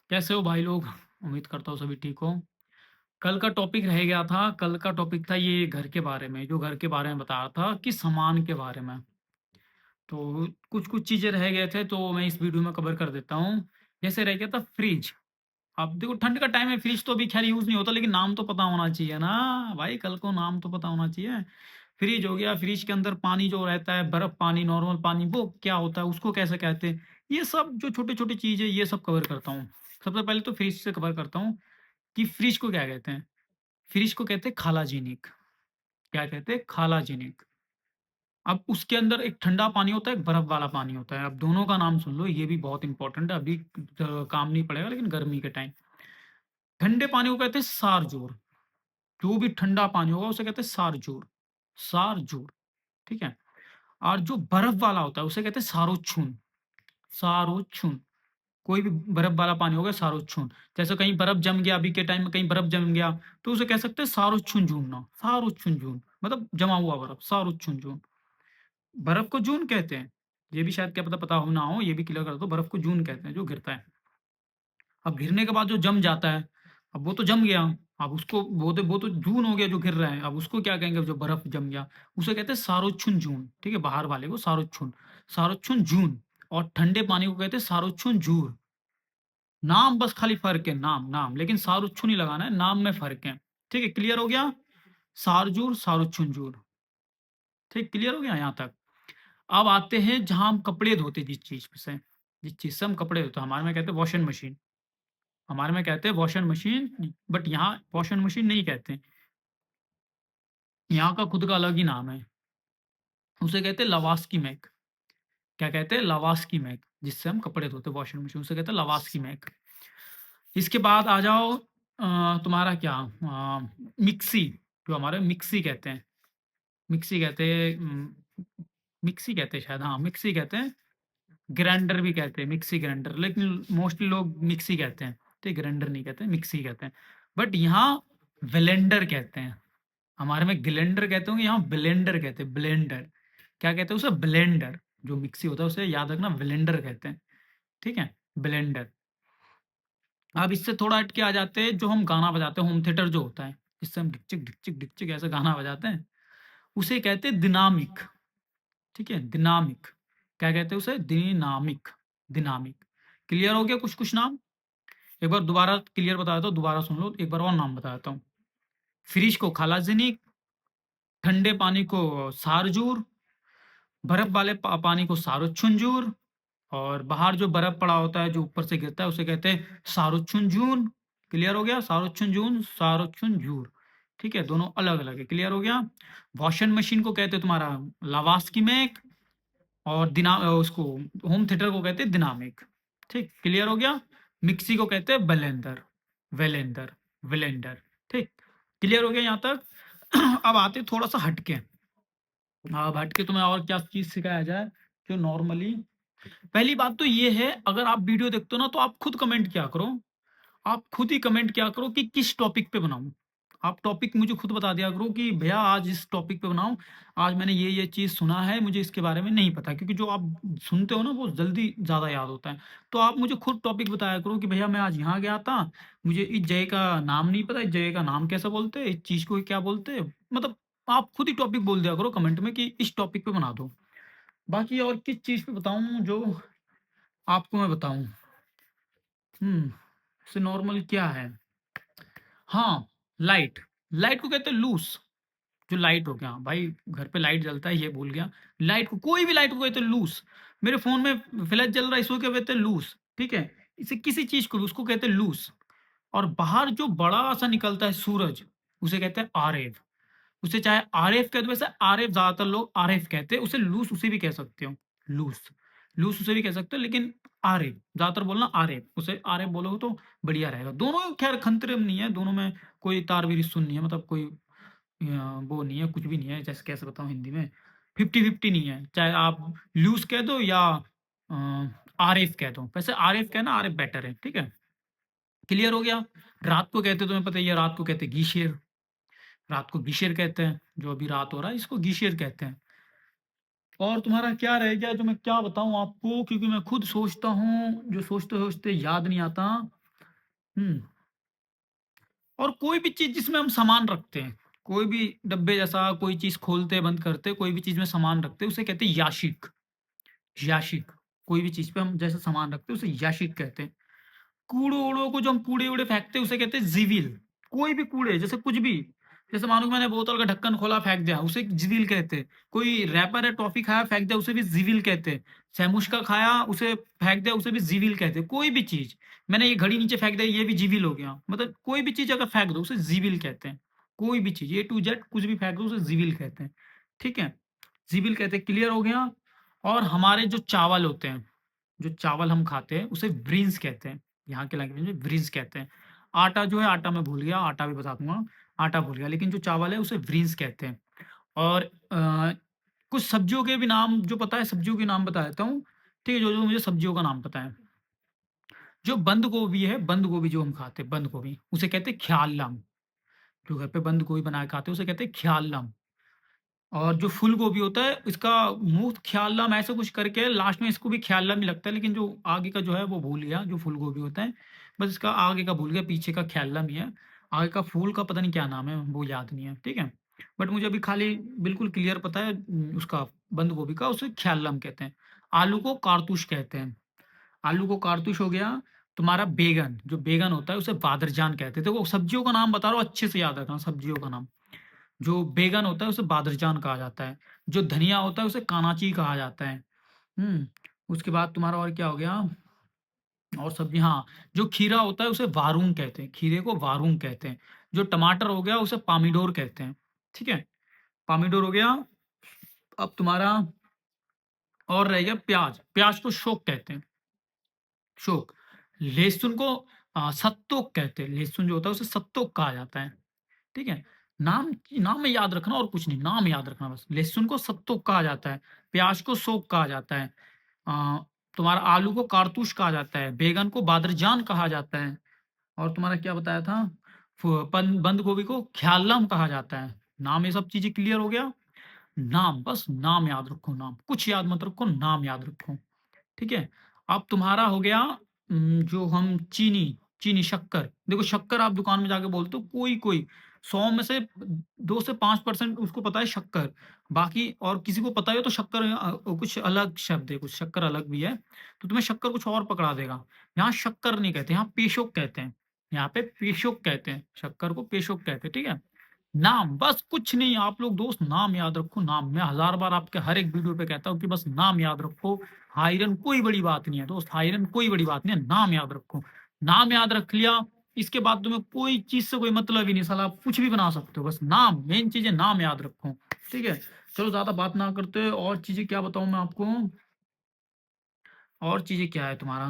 कैसे हो भाई लोग? उम्मीद करता हूँ सभी ठीक हो। कल का टॉपिक रह गया था, कल का टॉपिक था ये घर के बारे में, जो घर के बारे में बता रहा था कि सामान के बारे में। तो कुछ-कुछ चीज़ें रह गए थे तो मैं इस वीडियो में कवर कर देता हूँ। जैसे रह गया था फ्रिज। अब देखो ठंड का टाइम है, फ्रिज तो अभी खैर यूज़ नहीं होता लेकिन नाम तो पता होना चाहिए ना भाई, कल को नाम तो पता होना चाहिए। फ्रिज हो गया, फ्रिज के अंदर पानी जो रहता है, बर्फ पानी, नॉर्मल पानी, वो क्या होता है, उसको कैसे कहते हैं? ये सब जो छोटी-छोटी चीज़ है, ये सब कवर करता हूँ। सबसे पहले तो फ्रिज से कवर करता हूँ कि फ्रिज को क्या कहते हैं? फ्रिज को कहते हैं खालाजीनिक। क्या कहते हैं? खालाजीनिक। अब उसके अंदर एक ठंडा पानी होता है, एक बर्फ वाला पानी होता है। अब दोनों का नाम सुन लो, ये भी बहुत इंपॉर्टेंट है। अभी काम नहीं पड़ेगा लेकिन गर्मी के टाइम। ठंडे पानी को कहते हैं सारजोर। जो भी ठंडा पानी होगा उसे कहते हैं सारजोर। सारजोर, ठीक है? और जो बर्फ वाला होता है उसे कहते हैं सारोच्छुन। सारोच्छुन। कोई भी बर्फ वाला पानी होगा सारोच्छुन। जैसे कहीं बर्फ जम गया, अभी के टाइम में कहीं बर्फ जम गया, तो उसे कह सकते हैं सारोच्छुन जूनना, सारोच्छुन जून मतलब जमा हुआ बर्फ, सारोच्छुन जून। बर्फ को जून कहते हैं। ये भी शायद क्या पता पता हो ना हो, ये भी क्लियर कर दो, बर्फ को जून कहते हैं जो गिरता है। अब गिरने के बाद जो जम जाता है, अब वो तो जम गया, अब उसको वो तो जून हो गया जो गिर रहा है, अब उसको क्या कहेंगे जो बर्फ जम गया, उसे कहते हैं सारोच्छुन जून, ठीक है? बाहर वाले को सारोच्छुन, सारोच्छुन जून। और ठंडे पानी को कहते हैं सारोच्छुन जूर। नाम बस खाली फ़र्क है, नाम नाम, लेकिन सारुच्छू नहीं लगाना है, नाम में फ़र्क है। ठीक है, क्लियर हो गया? सारजूर, सारुच्छुनजूर। ठीक, क्लियर हो गया यहाँ तक? अब आते हैं जहाँ हम कपड़े धोते हैं जिस चीज़ से हम कपड़े धोते हैं, हमारे में कहते हैं वॉशिंग मशीन। हमारे में कहते हैं वॉशिंग मशीन, बट यहाँ वॉशिंग मशीन नहीं कहते हैं। यहाँ का खुद का अलग ही नाम है। उसे कहते हैं लवास्की मैक। क्या कहते हैं? लवास्की मैक, जिससे हम कपड़े धोते हैं वॉशिंग मशीन, उसे कहते हैं लवास्की मैक। इसके बाद आ जाओ तुम्हारा क्या मिक्सी, जो हमारे मिक्सी कहते हैं। मिक्सी कहते हैं मिक्सी कहते हैं शायद, हाँ, मिक्सी कहते हैं। ग्राइंडर भी कहते हैं, मिक्सी ग्राइंडर, लेकिन मोस्टली लोग मिक्सी कहते हैं, ठीक, ग्राइंडर नहीं कहते, मिक्सी कहते हैं। बट यहाँ ब्लेंडर कहते हैं। हमारे में ग्लेंडर कहते होंगे, यहाँ ब्लेंडर कहते हैं, ब्लेंडर। क्या कहते हैं उसे? ब्लेंडर। जो मिक्सी होता है उसे याद रखना ब्लेंडर कहते हैं, ठीक है? ब्लेंडर। अब इससे थोड़ा हट के आ जाते हैं, जो हम गाना बजाते हैं, होम थिएटर जो होता है, जिससे हम डिक्चिक, डिक्चिक, डिक्चिक ऐसे गाना बजाते हैं, उसे कहते हैं दिनामिक, ठीक है? दिनामिक। क्या कहते हैं उसे? दिनामिक, दिनामिक। क्लियर हो गया कुछ-कुछ नाम? एक बार दोबारा क्लियर बता देता हूँ, दोबारा सुन लो, एक बार और नाम बता देता हूँ। फ्रिज को खालाजीनिक, ठंडे पानी को सारजूर, बर्फ वाले पानी को सारोच्छुनजूर, और बाहर जो बर्फ पड़ा होता है, जो ऊपर से गिरता है, उसे कहते हैं सारोच्छुनजून। क्लियर हो गया? सारोच्छुनजून, सारोच्छुनजूर। ठीक है? दोनों अलग-अलग है। क्लियर हो गया? वॉशिंग मशीन को कहते हैं तुम्हारा लावास्की मैक, और उसको होम थिएटर को कहते हैं दिनामिक। ठीक? क्लियर हो गया? मिक्सी को कहते हैं ब्लेंडर, वेलेंडर, वेलेंडर। ठीक? क्लियर हो गया यहाँ तक? अब आते हैं थोड़ा-सा हटके। अब हटके तुम्हें और क्या चीज़ सिखाया जाए, जो नॉर्मली पहली बात तो ये है, अगर आप वीडियो देखते हो ना तो आप खुद कमेंट किया करो। आप खुद ही कमेंट किया करो कि किस टॉपिक पे बनाऊँ। आप टॉपिक मुझे खुद बता दिया करो कि भैया आज इस टॉपिक पे बनाऊँ, आज मैंने ये चीज़ सुना है, मुझे इसके बारे में नहीं पता। क्योंकि जो आप सुनते हो ना वो जल्दी ज़्यादा याद होता है। तो आप मुझे खुद टॉपिक बताया करो कि भैया मैं आज यहाँ गया था, मुझे इस जगह का नाम नहीं पता, इस जगह का नाम कैसे बोलते हैं, इस चीज़ को क्या बोलते हैं? मतलब आप खुद ही टॉपिक बोल दिया करो कमेंट में कि इस टॉपिक पे बना दो। बाकी और किस चीज़ पे बताऊँ जो आपको मैं बताऊँ? इससे नॉर्मल क्या है? हाँ, लाइट। लाइट को कहते हैं लूस। जो लाइट हो गया, भाई घर पे लाइट जलता है ये भूल गया। लाइट को, कोई भी लाइट को कहते हैं लूस। मेरे फ़ोन में फ्लैश जल रहा है, इसको क्या कहते हैं? लूस, ठीक है? इसे किसी चीज़ को भी उसको कहते हैं लूस। और बाहर जो बड़ा-सा निकलता है सूरज, उसे कहते हैं आरेव। उसे चाहे आरएफ कह दो, वैसे आरएफ ज़्यादातर लोग आरएफ कहते हैं, उसे लूस उसे भी कह सकते हो, लूस। लूस उसे भी कह सकते हो, लेकिन आरएफ ज़्यादातर बोलना, आरएफ, उसे आरएफ बोलोगे तो बढ़िया रहेगा। दोनों खैर खंतरे में नहीं है, दोनों में कोई तार-विरिस्सुन नहीं है, मतलब कोई वो नहीं है, कुछ भी नहीं है, जैसे कैसे बताऊँ हिंदी में, 50-50 नहीं है। चाहे आप लूस कह दो या आरएफ कह दो। वैसे आरएफ कहना, आरएफ बेटर है, ठीक है? क्लियर हो गया? रात को कहते हैं, तुम्हें पता ही है, रात को कहते हैं गीशेर। रात को गीशेर कहते हैं, जो अभी रात हो रहा है इसको गीशेर कहते हैं। और तुम्हारा क्या रह गया जो मैं क्या बताऊँ आपको, क्योंकि मैं खुद सोचता हूँ, जो सोचते-सोचते याद नहीं आता। हुँ। और कोई भी चीज़ जिसमें हम सामान रखते हैं, कोई भी डब्बे जैसा कोई चीज़ खोलते बंद करते, कोई भी चीज़ में सामान रखते हैं, उसे कहते हैं याशिक, याशिक। कोई भी चीज़ पे हम जैसे सामान रखते हैं, उसे याशिक कहते हैं। कूड़ों-वूड़ों को जो हम कूड़े-वूड़े फेंकते हैं, उसे कहते हैं ज़िविल। कोई भी कूड़े, जैसे कुछ भी, जैसे मानो कि मैंने बोतल का ढक्कन खोला, फेंक दिया, उसे ज़िविल कहते हैं। कोई रैपर है, टॉफ़ी खाया, फेंक दिया, उसे भी ज़िविल कहते हैं। सेमुश्का खाया, उसे फेंक दिया, उसे भी ज़िविल कहते हैं। कोई भी चीज़, मैंने ये घड़ी नीचे फेंक दिया, ये भी ज़िविल हो गया। मतलब कोई भी चीज़ अगर फेंक दो, उसे ज़िविल कहते हैं। कोई भी चीज़, ए टू ज़ेड कुछ भी फेंक दो, उसे ज़िविल कहते हैं। ठीक है? ज़िविल कहते हैं, क्लियर हो गया? और हमारे जो चावल होते हैं, जो चावल हम खाते हैं, उसे ब्रिंस कहते हैं। यहाँ के लैंग्वेज में ब्रिंस कहते हैं। आटा जो है, आटा मैं भूल गया, आटा भी बता दूँगा, आटा भूल गया, लेकिन जो चावल है उसे ब्रिंस कहते हैं। और कुछ सब्जियों के भी नाम जो पता है, सब्जियों के नाम बता देता हूँ, ठीक है? जो-जो मुझे सब्जियों का नाम पता है। जो बंद गोभी है, बंद गोभी जो हम खाते हैं, बंद गोभी, उसे कहते हैं ख्यालम। जो घर पे बंद गोभी बना के खाते हैं, उसे कहते हैं ख्यालम। और जो फूल गोभी होता है, इसका मुँह ख्यालम ऐसे कुछ करके लास्ट में इसको भी ख्यालम ही लगता है, लेकिन जो आगे का जो है वो भूल गया, जो फूल गोभी होता है। बस इसका आगे का भूल गया, पीछे का ख्यालम ही है। आगे का फूल का पता नहीं क्या नाम है, वो याद नहीं है, ठीक है? बट मुझे अभी खाली बिल्कुल क्लियर पता है उसका बंद गोभी का, उसे ख्यालम कहते हैं। आलू को कारतूस कहते हैं। आलू को कारतूस हो गया, तुम्हारा बैंगन, जो बैंगन होता है उसे बादरजान कहते हैं। देखो सब्जियों का नाम बता रहा हूँ, अच्छे से याद रखना सब्जियों का नाम। जो बैंगन होता है उसे बादरजान कहा जाता है। जो धनिया होता है उसे कानाची कहा जाता है। हुँ, उसके बाद तुम्हारा और क्या हो गया? और सब्ज़ी हाँ, जो खीरा होता है उसे वारुंग कहते हैं, खीरे को वारुंग कहते हैं। जो टमाटर हो गया उसे पामिडोर कहते हैं, ठीक है? पामिडोर हो गया, अब तुम्हारा और रह गया प्याज़, प्याज़ को शोक कहते हैं, शोक। लहसुन को सत्तोक कहते हैं, लहसुन जो होता है उसे सत्तोक कहा जाता है। ठीक है? नाम नाम में याद रखना और कुछ नहीं, नाम याद रखना बस। लहसुन को सत्तू कहा जाता है, प्याज को शोक कहा जाता है, अ, तुम्हारा आलू को कारतूस कहा जाता है, बैंगन को बादरजान कहा जाता है और तुम्हारा क्या बताया था? बंद गोभी को ख्यालम कहा जाता है। नाम ये सब चीज़ें क्लियर हो गया? नाम, बस नाम याद रखो नाम, कुछ याद मत रखो, नाम याद रखो। ठीक है? अब तुम्हारा हो गया जो हम चीनी चीनी, शक्कर। देखो शक्कर आप दुकान में जाके बोलते हो कोई-कोई, 100 में से 2 से 5% उसको पता है शक्कर। बाकी और किसी को पता है तो शक्कर कुछ अलग शब्द है, कुछ शक्कर अलग भी है। तो तुम्हें शक्कर कुछ और पकड़ा देगा। यहाँ शक्कर नहीं कहते, यहाँ पेशोक कहते हैं। यहाँ पे पेशोक कहते हैं, शक्कर को पेशोक कहते हैं, ठीक है? नाम, बस कुछ नहीं, आप लोग दोस्त नाम याद रखो नाम। मैं हज़ार बार आपके हर एक वीडियो पे कहता हूँ कि बस नाम याद रखो। हायरन कोई बड़ी बात नहीं है दोस्त, हायरन कोई बड़ी बात नहीं है, नाम याद रखो। नाम याद रख लिया, इसके बाद तुम्हें कोई चीज़ से कोई मतलब ही नहीं, साला आप कुछ भी बना सकते हो, बस नाम, मेन चीज़ है नाम याद रखो, ठीक है? चलो ज़्यादा बात ना करते हुए और चीज़ें क्या बताऊँ मैं आपको? और चीज़ें क्या है तुम्हारा?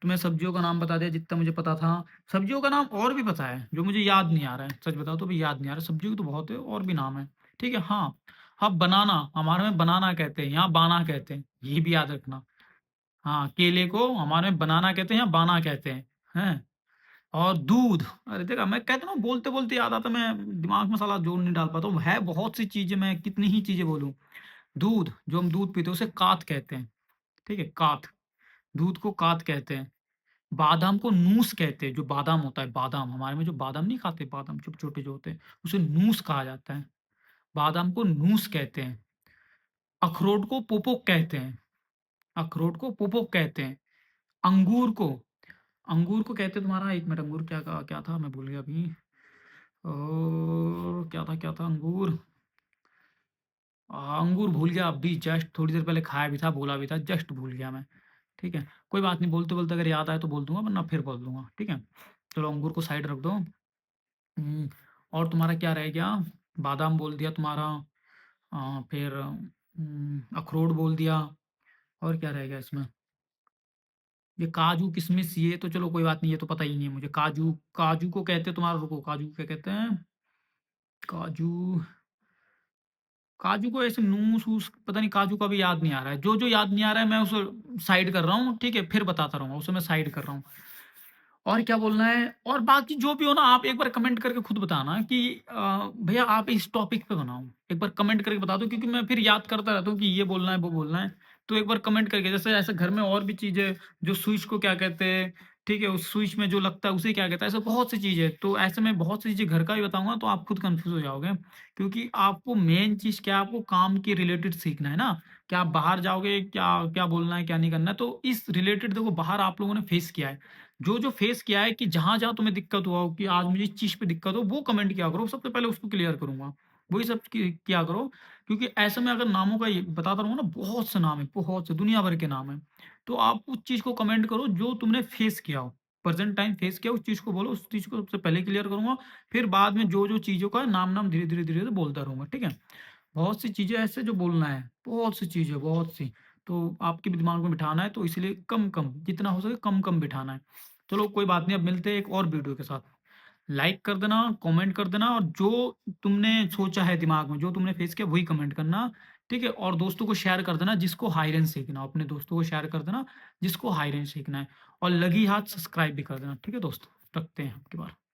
तुम्हें सब्जियों का नाम बता दिया जितना मुझे पता था। सब्जियों का नाम और भी पता है, जो मुझे याद नहीं आ रहा है। सच बताऊँ तो अभी याद नहीं आ रहा है। सब्जियों के तो बहुत है और भी नाम है। ठीक है? हाँ, हाँ बनाना, हमारे में बनाना कहते हैं, यहाँ बाना कहते हैं। ये भी याद रखना। हाँ, केले को हमारे में बनाना कहते हैं, यहाँ बाना कहते हैं। हैं? और दूध, अरे देखा मैं कहता हूँ ना बोलते-बोलते याद आता है, मैं दिमाग में साला जोर नहीं डाल पाता हूँ। है बहुत सी चीज़ें, मैं कितनी ही चीज़ें बोलूँ। दूध, जो हम दूध पीते हैं उसे कात कहते हैं। ठीक है? कात, दूध को कात कहते हैं। बादाम को नूस कहते हैं, जो बादाम होता है, बादाम हमारे में जो बादाम नहीं खाते, बादाम छोटे-छोटे जो होते हैं, उसे नूस कहा जाता है। बादाम को नूस कहते हैं। अखरोट को पुपुक कहते हैं, अखरोट को पुपुक कहते हैं। अंगूर को अंगूर को कहते हैं तुम्हारा, 1 मिनट, अंगूर क्या था मैं भूल गया अभी। क्या था अंगूर? अंगूर भूल गया अभी, जस्ट थोड़ी देर पहले खाया भी था, बोला भी था, जस्ट भूल गया मैं। ठीक है? कोई बात नहीं, बोलते-बोलते अगर याद आए तो बोल दूँगा, वरना फिर बोल दूँगा। ठीक है? चलो अंगूर को साइड रख दो। हुँ, और तुम्हारा क्या रह गया? बादाम बोल दिया तुम्हारा, फिर अखरोट बोल दिया, और क्या रह गया इसमें? ये काजू, किशमिश, ये तो चलो कोई बात नहीं, ये तो पता ही नहीं है मुझे। काजू, काजू को कहते हैं तुम्हारा, रुको, काजू को क्या कहते हैं? काजू, काजू को ऐसे नूस-वूस पता नहीं, काजू का भी याद नहीं आ रहा है। जो-जो याद नहीं आ रहा है मैं उसे साइड कर रहा हूँ, ठीक है? फिर बताता रहूँगा, उसे मैं साइड कर रहा हूँ। और क्या बोलना है? और बाकी जो भी हो ना, आप एक बार कमेंट करके खुद बताना कि भैया आप इस टॉपिक पे बनाओ। एक बार कमेंट करके बता दो, क्योंकि मैं फिर याद करता रहता हूँ कि ये बोलना है, वो बोलना है। तो एक बार कमेंट करके, जैसे ऐसे घर में और भी चीज़ें, जो स्विच को क्या कहते हैं, ठीक है? उस स्विच में जो लगता है उसे क्या कहता है? ऐसे बहुत सी चीज़ें हैं। तो ऐसे में बहुत सी चीज़ें घर का भी बताऊँगा तो आप खुद कन्फ्यूज़ हो जाओगे। क्योंकि आपको मेन चीज़ क्या है, आपको काम के रिलेटेड सीखना है ना, कि आप बाहर जाओगे क्या क्या बोलना है, क्या नहीं करना है। तो इस रिलेटेड देखो, बाहर आप लोगों ने फेस किया है। जो-जो फेस किया है, कि जहाँ-जहाँ तुम्हें दिक्कत हुआ हो कि आज मुझे इस चीज़ पे दिक्कत हो, वो कमेंट किया करो। सबसे पहले उसको क्लियर करूँगा। वही सब कि किया करो, क्योंकि ऐसे में अगर नामों का ये बताता रहूँगा ना, बहुत से नाम है, बहुत से दुनिया भर के नाम हैं। तो आप उस चीज़ को कमेंट करो जो तुमने फेस किया हो। प्रेज़ेंट टाइम फेस किया, उस चीज़ को बोलो, उस चीज़ को सबसे पहले क्लियर करूँगा। फिर बाद में जो-जो चीज़ों का नाम-नाम धीरे-धीरे, धीरे-धीरे बोलता रहूँगा, ठीक है? बहुत सी चीज़ें ऐसे जो बोलना है, बहुत सी चीज़ें, बहुत सी। तो आपके भी दिमाग में बिठाना है, तो इसलिए कम-कम, जितना हो सके कम-कम बिठाना है। चलो कोई बात नहीं, अब मिलते हैं एक और वीडियो के साथ। लाइक कर देना, कमेंट कर देना, और जो तुमने सोचा है दिमाग में, जो तुमने फेस किया वही कमेंट करना, ठीक है? और दोस्तों को शेयर कर देना जिसको हाई रेंज सीखना हो, अपने दोस्तों को शेयर कर देना जिसको हाई रेंज सीखना है, और लगी हाथ सब्सक्राइब भी कर देना, ठीक है दोस्तों? रखते हैं अब की बार।